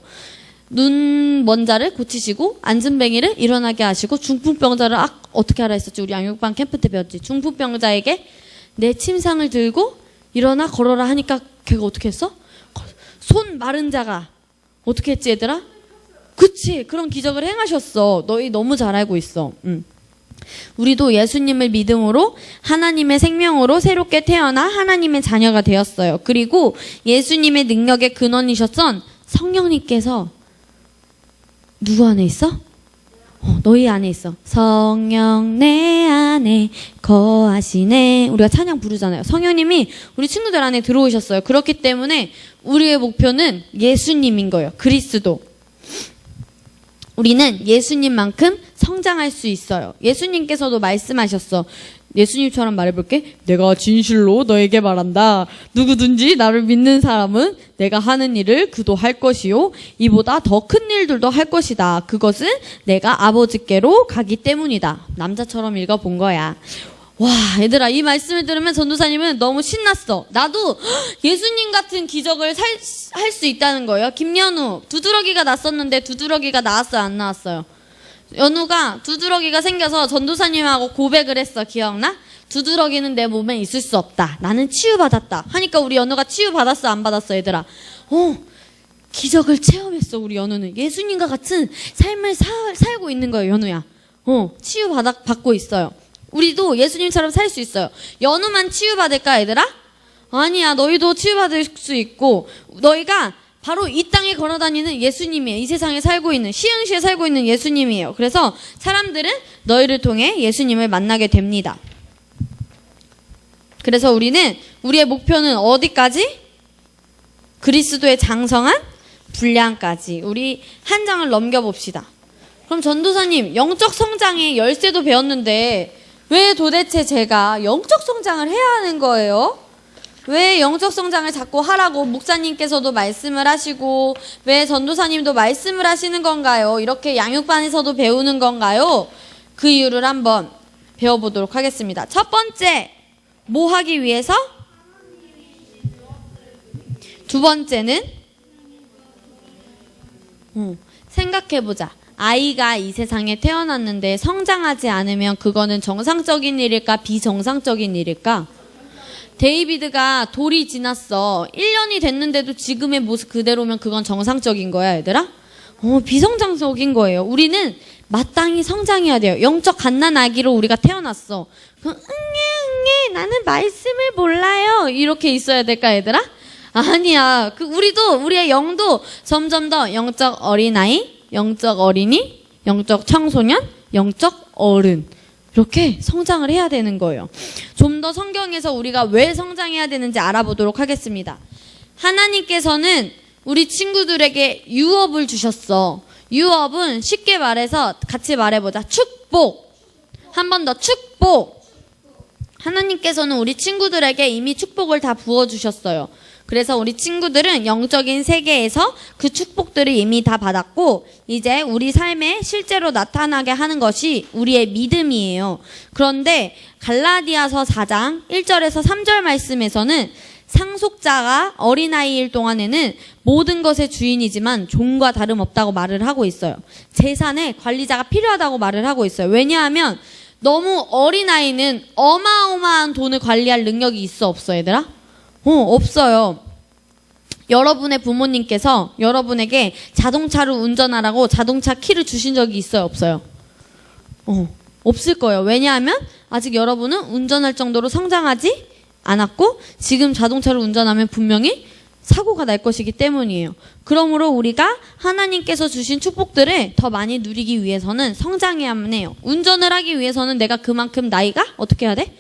눈 먼 자를 고치시고 안진뱅이를 일어나게 하시고 중풍병자를 어떻게 하라 했었지? 우리 양육반 캠프 때 배웠지. 중풍병자에게 내 침상을 들고 일어나 걸어라 하니까 걔가 어떻게 했어? 손 마른 자가 어떻게 했지 얘들아? 그치, 그런 기적을 행하셨어. 너희 너무 잘 알고 있어. 우리도 예수님을 믿음으로 하나님의 생명으로 새롭게 태어나 하나님의 자녀가 되었어요. 그리고 예수님의 능력의 근원이셨던 성령님께서 누구 안에 있어? 너희 안에 있어. 성령 내 안에 거하시네. 우리가 찬양 부르잖아요. 성령님이 우리 친구들 안에 들어오셨어요. 그렇기 때문에 우리의 목표는 예수님인 거예요. 그리스도. 우리는 예수님만큼 성장할 수 있어요. 예수님께서도 말씀하셨어. 예수님처럼 말해볼게. 내가 진실로 너에게 말한다. 누구든지 나를 믿는 사람은 내가 하는 일을 그도 할 것이요. 이보다 더 큰 일들도 할 것이다. 그것은 내가 아버지께로 가기 때문이다. 남자처럼 읽어본 거야. 와, 얘들아, 이 말씀을 들으면 전도사님은 너무 신났어. 나도 예수님 같은 기적을 할 수 있다는 거예요. 김연우, 두드러기가 났었는데 두드러기가 나왔어요? 안 나왔어요? 연우가 두드러기가 생겨서 전도사님하고 고백을 했어. 기억나? 두드러기는 내 몸에 있을 수 없다. 나는 치유받았다. 하니까 우리 연우가 치유받았어? 안 받았어, 얘들아? 기적을 체험했어, 우리 연우는. 예수님과 같은 삶을 살고 있는 거예요, 연우야. 치유받고 있어요. 우리도 예수님처럼 살 수 있어요. 연우만 치유받을까, 얘들아? 아니야, 너희도 치유받을 수 있고, 너희가 바로 이 땅에 걸어다니는 예수님이에요. 이 세상에 살고 있는, 시흥시에 살고 있는 예수님이에요. 그래서 사람들은 너희를 통해 예수님을 만나게 됩니다. 그래서 우리의 목표는 어디까지? 그리스도의 장성한 분량까지. 우리 한 장을 넘겨봅시다. 그럼 전도사님, 영적 성장의 열쇠도 배웠는데 왜 도대체 제가 영적 성장을 해야 하는 거예요? 왜 영적 성장을 자꾸 하라고 목사님께서도 말씀을 하시고 왜 전도사님도 말씀을 하시는 건가요? 이렇게 양육반에서도 배우는 건가요? 그 이유를 한번 배워보도록 하겠습니다. 첫 번째, 뭐 하기 위해서? 두 번째는 생각해보자. 아이가 이 세상에 태어났는데 성장하지 않으면 그거는 정상적인 일일까? 비정상적인 일일까? 데이비드가 돌이 지났어. 1년이 됐는데도 지금의 모습 그대로면 그건 정상적인 거야, 얘들아? 비정상적인 거예요. 우리는 마땅히 성장해야 돼요. 영적 갓난아기로 우리가 태어났어. 그럼 응애 나는 말씀을 몰라요. 이렇게 있어야 될까, 얘들아? 아니야. 우리의 영도 점점 더 영적 어린아이, 영적 어린이, 영적 청소년, 영적 어른, 이렇게 성장을 해야 되는 거예요. 좀 더 성경에서 우리가 왜 성장해야 되는지 알아보도록 하겠습니다. 하나님께서는 우리 친구들에게 유업을 주셨어. 유업은 쉽게 말해서 같이 말해보자. 축복. 한 번 더, 축복. 하나님께서는 우리 친구들에게 이미 축복을 다 부어주셨어요. 그래서 우리 친구들은 영적인 세계에서 그 축복들을 이미 다 받았고 이제 우리 삶에 실제로 나타나게 하는 것이 우리의 믿음이에요. 그런데 갈라디아서 4장 1절에서 3절 말씀에서는 상속자가 어린아이일 동안에는 모든 것의 주인이지만 종과 다름없다고 말을 하고 있어요. 재산의 관리자가 필요하다고 말을 하고 있어요. 왜냐하면 너무 어린아이는 어마어마한 돈을 관리할 능력이 있어, 없어, 얘들아? 없어요. 여러분의 부모님께서 여러분에게 자동차를 운전하라고 자동차 키를 주신 적이 있어요, 없어요? 없을 거예요. 왜냐하면 아직 여러분은 운전할 정도로 성장하지 않았고 지금 자동차를 운전하면 분명히 사고가 날 것이기 때문이에요. 그러므로 우리가 하나님께서 주신 축복들을 더 많이 누리기 위해서는 성장해야만 해요. 운전을 하기 위해서는 내가 그만큼 나이가 어떻게 해야 돼?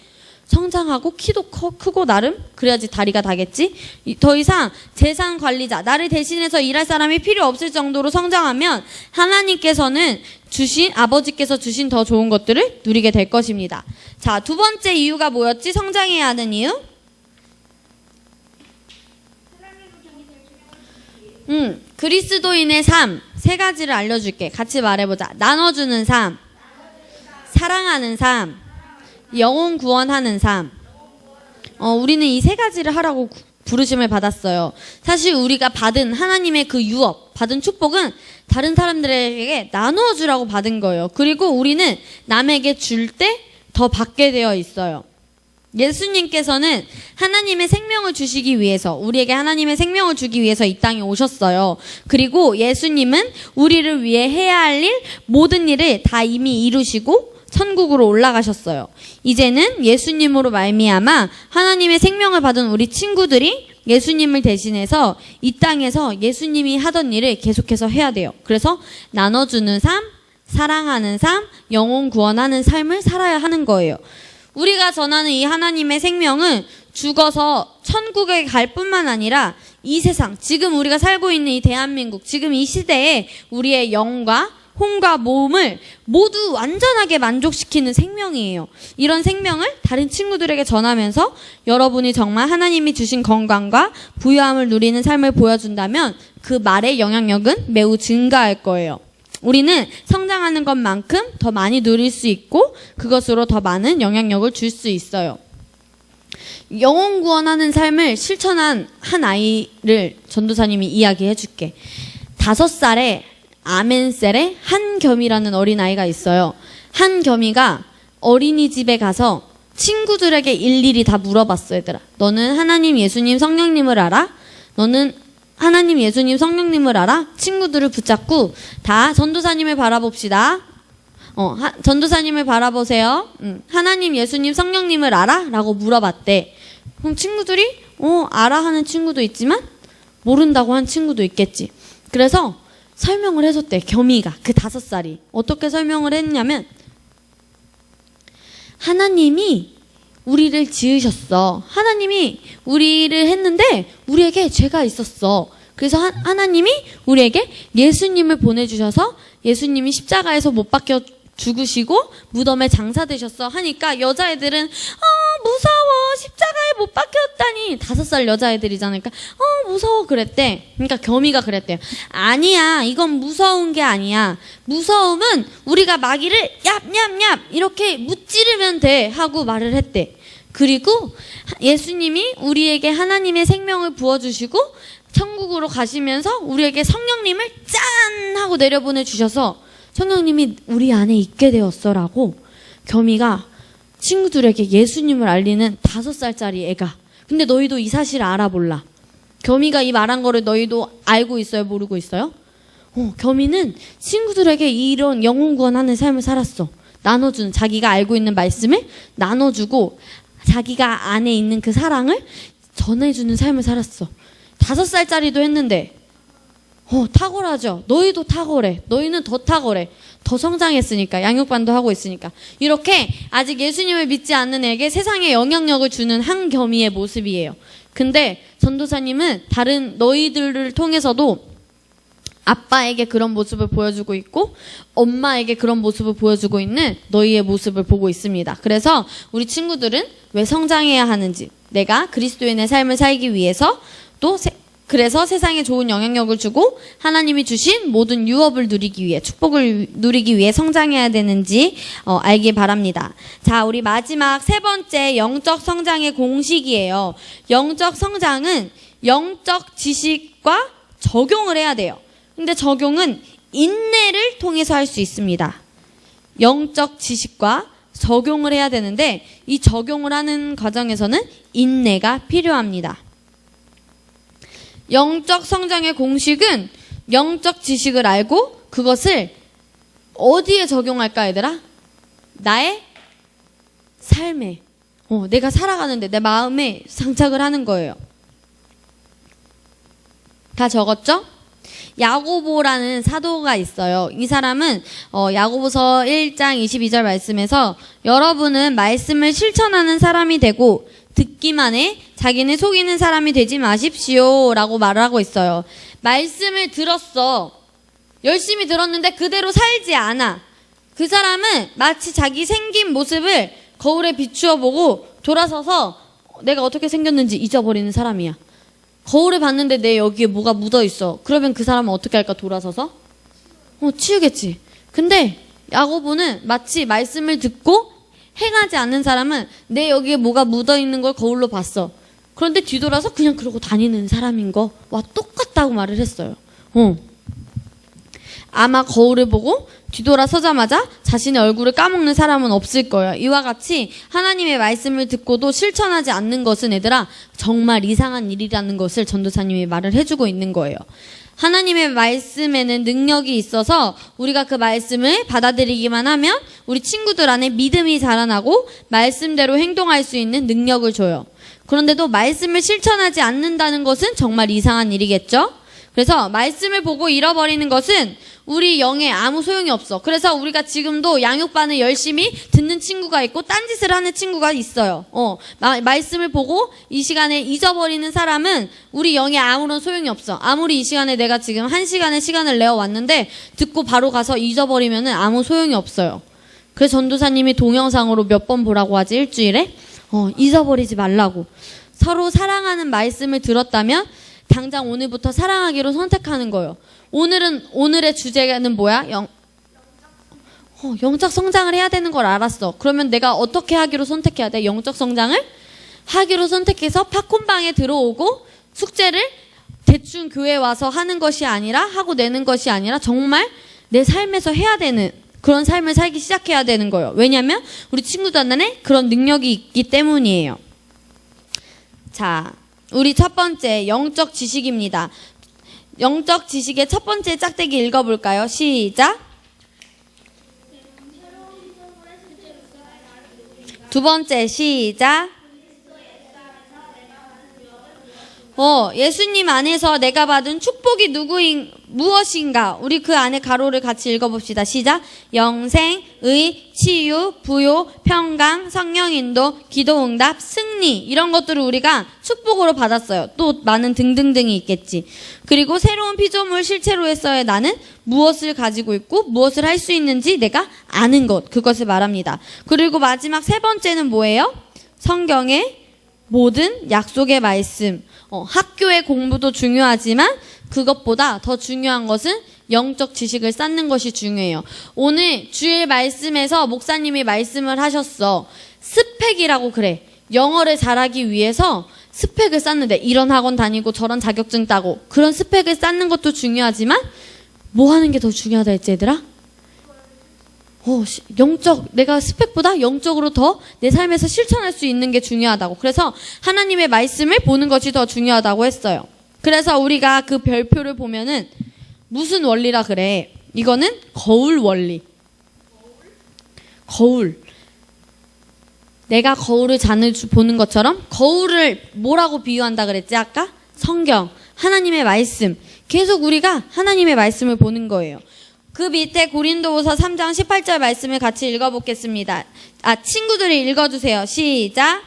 성장하고 키도 크고 나름 그래야지 다리가 닿겠지. 더 이상 재산 관리자, 나를 대신해서 일할 사람이 필요 없을 정도로 성장하면 하나님께서는 아버지께서 주신 더 좋은 것들을 누리게 될 것입니다. 자, 두 번째 이유가 뭐였지? 성장해야 하는 이유? 그리스도인의 삶 세 가지를 알려줄게. 같이 말해보자. 나눠주는 삶, 사랑하는 삶, 영혼 구원하는 삶. 우리는 이 세 가지를 하라고 부르심을 받았어요. 사실 우리가 받은 하나님의 그 유업, 받은 축복은 다른 사람들에게 나누어 주라고 받은 거예요. 그리고 우리는 남에게 줄 때 더 받게 되어 있어요. 예수님께서는 하나님의 생명을 주시기 위해서, 우리에게 하나님의 생명을 주기 위해서 이 땅에 오셨어요. 그리고 예수님은 우리를 위해 해야 할 일, 모든 일을 다 이미 이루시고 천국으로 올라가셨어요. 이제는 예수님으로 말미암아 하나님의 생명을 받은 우리 친구들이 예수님을 대신해서 이 땅에서 예수님이 하던 일을 계속해서 해야 돼요. 그래서 나눠주는 삶, 사랑하는 삶, 영혼 구원하는 삶을 살아야 하는 거예요. 우리가 전하는 이 하나님의 생명은 죽어서 천국에 갈 뿐만 아니라 이 세상, 지금 우리가 살고 있는 이 대한민국, 지금 이 시대에 우리의 영과 혼과 몸을 모두 완전하게 만족시키는 생명이에요. 이런 생명을 다른 친구들에게 전하면서 여러분이 정말 하나님이 주신 건강과 부유함을 누리는 삶을 보여준다면 그 말의 영향력은 매우 증가할 거예요. 우리는 성장하는 것만큼 더 많이 누릴 수 있고 그것으로 더 많은 영향력을 줄 수 있어요. 영혼 구원하는 삶을 실천한 한 아이를 전도사님이 이야기해 줄게. 5살에 아멘셀의 한겸이라는 어린아이가 있어요. 한겸이가 어린이집에 가서 친구들에게 일일이 다 물어봤어. 얘들아, 너는 하나님, 예수님, 성령님을 알아? 너는 하나님, 예수님, 성령님을 알아? 친구들을 붙잡고 다 전도사님을 바라봅시다. 전도사님을 바라보세요. 하나님, 예수님, 성령님을 알아? 라고 물어봤대. 그럼 친구들이 알아 하는 친구도 있지만 모른다고 한 친구도 있겠지. 그래서 설명을 해줬대. 겸이가, 그 5살이. 어떻게 설명을 했냐면, 하나님이 우리를 지으셨어. 하나님이 우리를 했는데 우리에게 죄가 있었어. 그래서 하나님이 우리에게 예수님을 보내주셔서 예수님이 십자가에서 못 박혀 죽으시고 무덤에 장사되셨어 하니까 여자애들은 무서워, 십자가에 못 박혔다니. 5살 여자애들이잖아. 그러니까 무서워 그랬대. 그러니까 겸이가 그랬대요. 아니야, 이건 무서운 게 아니야. 무서움은 우리가 마귀를 얍얍얍 이렇게 무찌르면 돼 하고 말을 했대. 그리고 예수님이 우리에게 하나님의 생명을 부어주시고 천국으로 가시면서 우리에게 성령님을 짠 하고 내려보내 주셔서 성령님이 우리 안에 있게 되었어라고 겸이가 친구들에게 예수님을 알리는 5살짜리 애가. 근데 너희도 이 사실을 알아 몰라? 겸이가 이 말한 거를 너희도 알고 있어요? 모르고 있어요? 겸이는 친구들에게 이런 영혼 구원하는 삶을 살았어. 나눠주는, 자기가 알고 있는 말씀을 나눠주고 자기가 안에 있는 그 사랑을 전해주는 삶을 살았어. 5살짜리도 했는데 탁월하죠. 너희도 탁월해. 너희는 더 탁월해. 더 성장했으니까. 양육반도 하고 있으니까. 이렇게 아직 예수님을 믿지 않는 애에게 세상에 영향력을 주는 한겸이의 모습이에요. 근데 전도사님은 다른 너희들을 통해서도 아빠에게 그런 모습을 보여주고 있고 엄마에게 그런 모습을 보여주고 있는 너희의 모습을 보고 있습니다. 그래서 우리 친구들은 왜 성장해야 하는지, 내가 그리스도인의 삶을 살기 위해서 그래서 세상에 좋은 영향력을 주고 하나님이 주신 모든 유업을 누리기 위해, 축복을 누리기 위해 성장해야 되는지 알기 바랍니다. 자, 우리 마지막 3번째 영적 성장의 공식이에요. 영적 성장은 영적 지식과 적용을 해야 돼요. 근데 적용은 인내를 통해서 할 수 있습니다. 영적 지식과 적용을 해야 되는데 이 적용을 하는 과정에서는 인내가 필요합니다. 영적 성장의 공식은 영적 지식을 알고 그것을 어디에 적용할까, 얘들아? 나의 삶에, 내가 살아가는데 내 마음에 장착을 하는 거예요. 다 적었죠? 야고보라는 사도가 있어요. 이 사람은 야고보서 1장 22절 말씀에서 여러분은 말씀을 실천하는 사람이 되고 듣기만 해 자기는 속이는 사람이 되지 마십시오 라고 말을 하고 있어요. 말씀을 들었어. 열심히 들었는데 그대로 살지 않아. 그 사람은 마치 자기 생긴 모습을 거울에 비추어 보고 돌아서서 내가 어떻게 생겼는지 잊어버리는 사람이야. 거울에 봤는데 내 여기에 뭐가 묻어 있어. 그러면 그 사람은 어떻게 할까? 돌아서서? 치우겠지. 근데 야고보는 마치 말씀을 듣고 행하지 않는 사람은 내 여기에 뭐가 묻어 있는 걸 거울로 봤어. 그런데 뒤돌아서 그냥 그러고 다니는 사람인 거와 똑같다고 말을 했어요. 아마 거울을 보고 뒤돌아서자마자 자신의 얼굴을 까먹는 사람은 없을 거예요. 이와 같이 하나님의 말씀을 듣고도 실천하지 않는 것은 얘들아 정말 이상한 일이라는 것을 전도사님이 말을 해주고 있는 거예요. 하나님의 말씀에는 능력이 있어서 우리가 그 말씀을 받아들이기만 하면 우리 친구들 안에 믿음이 자라나고 말씀대로 행동할 수 있는 능력을 줘요. 그런데도 말씀을 실천하지 않는다는 것은 정말 이상한 일이겠죠? 그래서 말씀을 보고 잃어버리는 것은 우리 영에 아무 소용이 없어. 그래서 우리가 지금도 양육반을 열심히 듣는 친구가 있고 딴짓을 하는 친구가 있어요. 말씀을 보고 이 시간에 잊어버리는 사람은 우리 영에 아무런 소용이 없어. 아무리 이 시간에 내가 지금 1시간의 시간을 내어 왔는데 듣고 바로 가서 잊어버리면 아무 소용이 없어요. 그래서 전도사님이 동영상으로 몇 번 보라고 하지, 일주일에? 잊어버리지 말라고. 서로 사랑하는 말씀을 들었다면 당장 오늘부터 사랑하기로 선택하는 거예요. 오늘의 주제는 뭐야? 영적 성장을 해야 되는 걸 알았어. 그러면 내가 어떻게 하기로 선택해야 돼? 영적 성장을 하기로 선택해서 팝콘방에 들어오고 숙제를 대충 교회 와서 하는 것이 아니라 하고 내는 것이 아니라 정말 내 삶에서 해야 되는 그런 삶을 살기 시작해야 되는 거예요. 왜냐하면 우리 친구들 안에 그런 능력이 있기 때문이에요. 자, 우리 첫 번째 영적 지식입니다. 영적 지식의 첫 번째 짝대기 읽어볼까요? 시작. 두 번째 시작. 예수님 안에서 내가 받은 축복이 무엇인가? 우리 그 안에 가로를 같이 읽어봅시다. 시작. 영생, 의, 치유, 부요, 평강, 성령인도, 기도응답, 승리 이런 것들을 우리가 축복으로 받았어요. 또 많은 등등등이 있겠지. 그리고 새로운 피조물 실체로서의 나는 무엇을 가지고 있고 무엇을 할 수 있는지 내가 아는 것, 그것을 말합니다. 그리고 마지막 세 번째는 뭐예요? 성경의 모든 약속의 말씀. 학교의 공부도 중요하지만 그것보다 더 중요한 것은 영적 지식을 쌓는 것이 중요해요. 오늘 주일 말씀에서 목사님이 말씀을 하셨어. 스펙이라고 그래. 영어를 잘하기 위해서 스펙을 쌓는데 이런 학원 다니고 저런 자격증 따고 그런 스펙을 쌓는 것도 중요하지만 뭐 하는 게 더 중요하다 했지 얘들아? 내가 스펙보다 영적으로 더 내 삶에서 실천할 수 있는 게 중요하다고. 그래서 하나님의 말씀을 보는 것이 더 중요하다고 했어요. 그래서 우리가 그 별표를 보면은 무슨 원리라 그래? 이거는 거울 원리. 거울. 내가 거울을 잔을 보는 것처럼 거울을 뭐라고 비유한다 그랬지 아까? 성경, 하나님의 말씀. 계속 우리가 하나님의 말씀을 보는 거예요. 그 밑에 고린도후서 3장 18절 말씀을 같이 읽어보겠습니다. 친구들이 읽어주세요. 시작.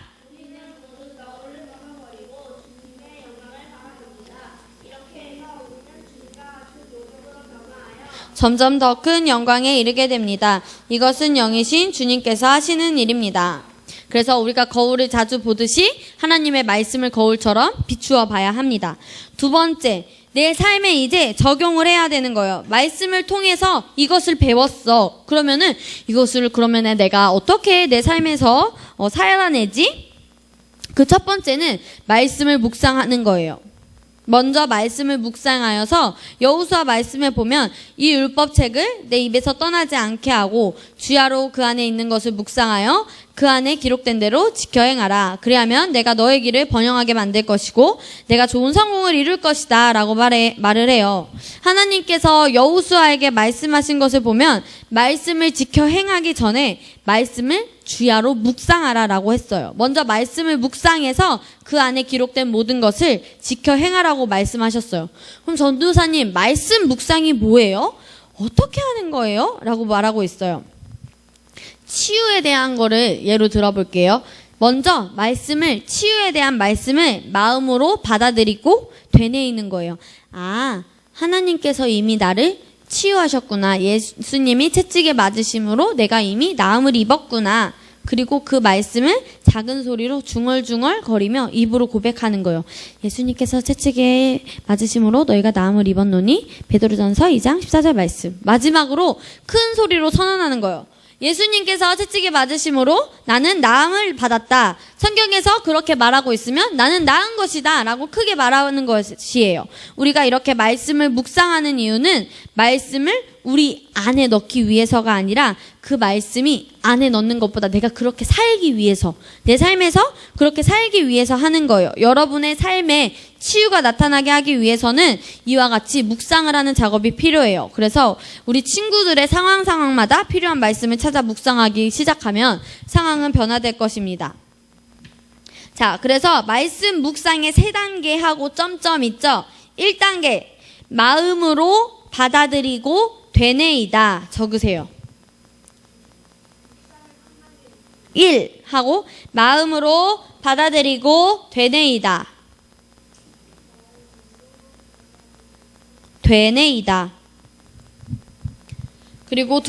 점점 더 큰 영광에 이르게 됩니다. 이것은 영이신 주님께서 하시는 일입니다. 그래서 우리가 거울을 자주 보듯이 하나님의 말씀을 거울처럼 비추어 봐야 합니다. 두 번째, 내 삶에 이제 적용을 해야 되는 거예요. 말씀을 통해서 이것을 배웠어. 그러면은 그러면은 내가 어떻게 내 삶에서 살아내지? 그 첫 번째는 말씀을 묵상하는 거예요. 먼저 말씀을 묵상하여서 여호수아 말씀에 보면 이 율법책을 내 입에서 떠나지 않게 하고 주야로 그 안에 있는 것을 묵상하여 그 안에 기록된 대로 지켜 행하라. 그리하면 내가 너의 길을 번영하게 만들 것이고 내가 좋은 성공을 이룰 것이다 라고 말을 해요. 하나님께서 여호수아에게 말씀하신 것을 보면 말씀을 지켜 행하기 전에 말씀을 주야로 묵상하라 라고 했어요. 먼저 말씀을 묵상해서 그 안에 기록된 모든 것을 지켜 행하라고 말씀하셨어요. 그럼 전도사님, 말씀 묵상이 뭐예요? 어떻게 하는 거예요? 라고 말하고 있어요. 치유에 대한 거를 예로 들어볼게요. 먼저 치유에 대한 말씀을 마음으로 받아들이고 되뇌이는 거예요. 하나님께서 이미 나를 치유하셨구나. 예수님이 채찍에 맞으심으로 내가 이미 나음을 입었구나. 그리고 그 말씀을 작은 소리로 중얼중얼 거리며 입으로 고백하는 거예요. 예수님께서 채찍에 맞으심으로 너희가 나음을 입었노니. 베드로전서 2장 14절 말씀. 마지막으로 큰 소리로 선언하는 거예요. 예수님께서 채찍에 맞으심으로 나는 나음을 받았다. 성경에서 그렇게 말하고 있으면 나는 나은 것이다 라고 크게 말하는 것이에요. 우리가 이렇게 말씀을 묵상하는 이유는 말씀을 우리 안에 넣기 위해서가 아니라 그 말씀이 안에 넣는 것보다 내가 그렇게 살기 위해서, 내 삶에서 그렇게 살기 위해서 하는 거예요. 여러분의 삶에 치유가 나타나게 하기 위해서는 이와 같이 묵상을 하는 작업이 필요해요. 그래서 우리 친구들의 상황마다 필요한 말씀을 찾아 묵상하기 시작하면 상황은 변화될 것입니다. 자, 그래서 말씀 묵상의 3단계 하고 점점 있죠. 1단계, 마음으로 받아들이고 되뇌이다. 적으세요. 1 하고 마음으로 받아들이고 되뇌이다. 되뇌이다. 그리고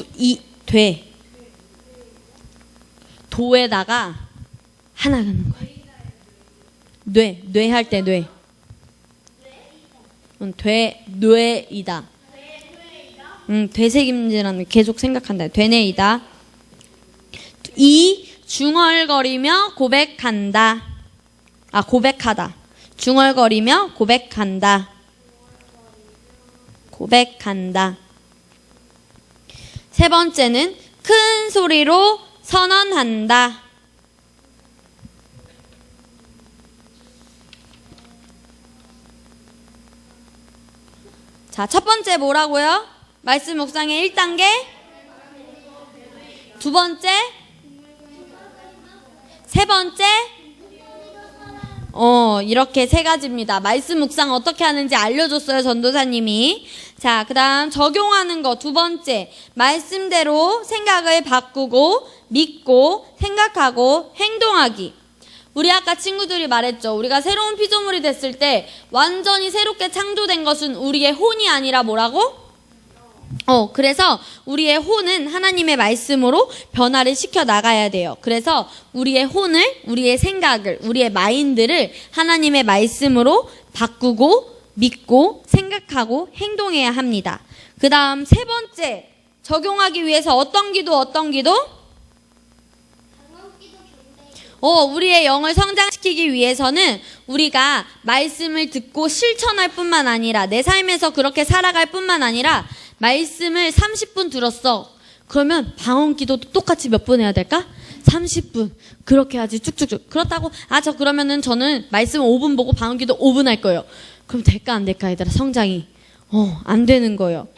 도에다가 하나 가는 거예요. 뇌할 때 뇌. 뇌이다. 되새김질하는, 계속 생각한다. 되뇌이다. 2, 중얼거리며 고백한다. 고백하다. 중얼거리며 고백한다. 고백한다. 3번째는 큰 소리로 선언한다. 자, 첫 번째 뭐라고요? 말씀 묵상의 1단계. 두 번째. 세 번째. 이렇게 3가지입니다. 말씀 묵상 어떻게 하는지 알려줬어요, 전도사님이. 자, 그 다음 적용하는 거 2번째. 말씀대로 생각을 바꾸고 믿고 생각하고 행동하기. 우리 아까 친구들이 말했죠. 우리가 새로운 피조물이 됐을 때 완전히 새롭게 창조된 것은 우리의 혼이 아니라 뭐라고? 그래서 우리의 혼은 하나님의 말씀으로 변화를 시켜 나가야 돼요. 그래서 우리의 혼을, 우리의 생각을, 우리의 마인드를 하나님의 말씀으로 바꾸고 믿고 생각하고 행동해야 합니다. 그 다음 3번째, 적용하기 위해서 어떤 기도? 우리의 영을 성장시키기 위해서는 우리가 말씀을 듣고 실천할 뿐만 아니라 내 삶에서 그렇게 살아갈 뿐만 아니라 말씀을 30분 들었어. 그러면 방언 기도도 똑같이 몇 분 해야 될까? 30분. 그렇게 하지 쭉쭉쭉. 그렇다고 그러면은 저는 말씀 5분 보고 방언 기도 5분 할 거예요. 그럼 될까 안 될까 얘들아, 성장이. 안 되는 거예요.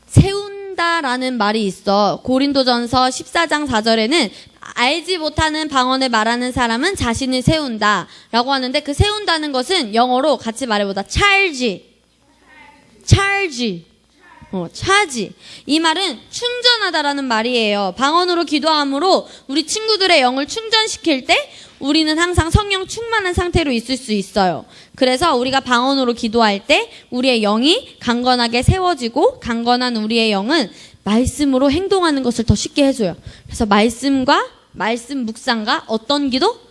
세운다라는 말이 있어. 고린도전서 14장 4절에는 알지 못하는 방언을 말하는 사람은 자신을 세운다 라고 하는데, 그 세운다는 것은 영어로 같이 말해보자. charge. 이 말은 충전하다라는 말이에요. 방언으로 기도함으로 우리 친구들의 영을 충전시킬 때 우리는 항상 성령 충만한 상태로 있을 수 있어요. 그래서 우리가 방언으로 기도할 때 우리의 영이 강건하게 세워지고, 강건한 우리의 영은 말씀으로 행동하는 것을 더 쉽게 해줘요. 그래서 말씀 묵상과 어떤 기도?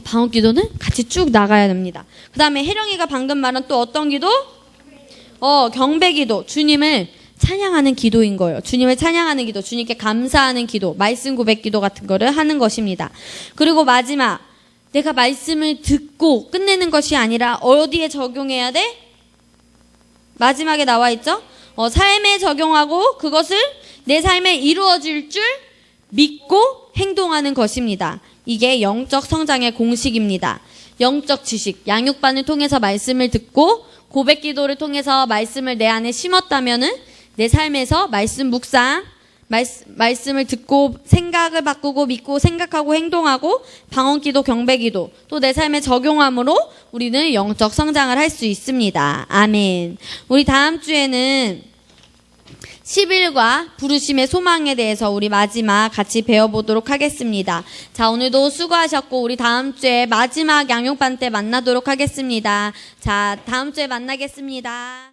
방언 기도는 같이 쭉 나가야 됩니다. 그 다음에 혜령이가 방금 말한 또 어떤 기도? 경배 기도. 주님을 찬양하는 기도인 거예요. 주님을 찬양하는 기도, 주님께 감사하는 기도, 말씀 고백 기도 같은 거를 하는 것입니다. 그리고 마지막, 내가 말씀을 듣고 끝내는 것이 아니라 어디에 적용해야 돼? 마지막에 나와 있죠? 삶에 적용하고 그것을 내 삶에 이루어질 줄 믿고 행동하는 것입니다. 이게 영적 성장의 공식입니다. 영적 지식, 양육반을 통해서 말씀을 듣고 고백 기도를 통해서 말씀을 내 안에 심었다면은 내 삶에서 말씀 묵상, 말씀을 듣고 생각을 바꾸고 믿고 생각하고 행동하고 방언 기도, 경배 기도 또 내 삶에 적용함으로 우리는 영적 성장을 할 수 있습니다. 아멘. 우리 다음 주에는 10일과 부르심의 소망에 대해서 우리 마지막 같이 배워보도록 하겠습니다. 자, 오늘도 수고하셨고 우리 다음 주에 마지막 양육반 때 만나도록 하겠습니다. 자, 다음 주에 만나겠습니다.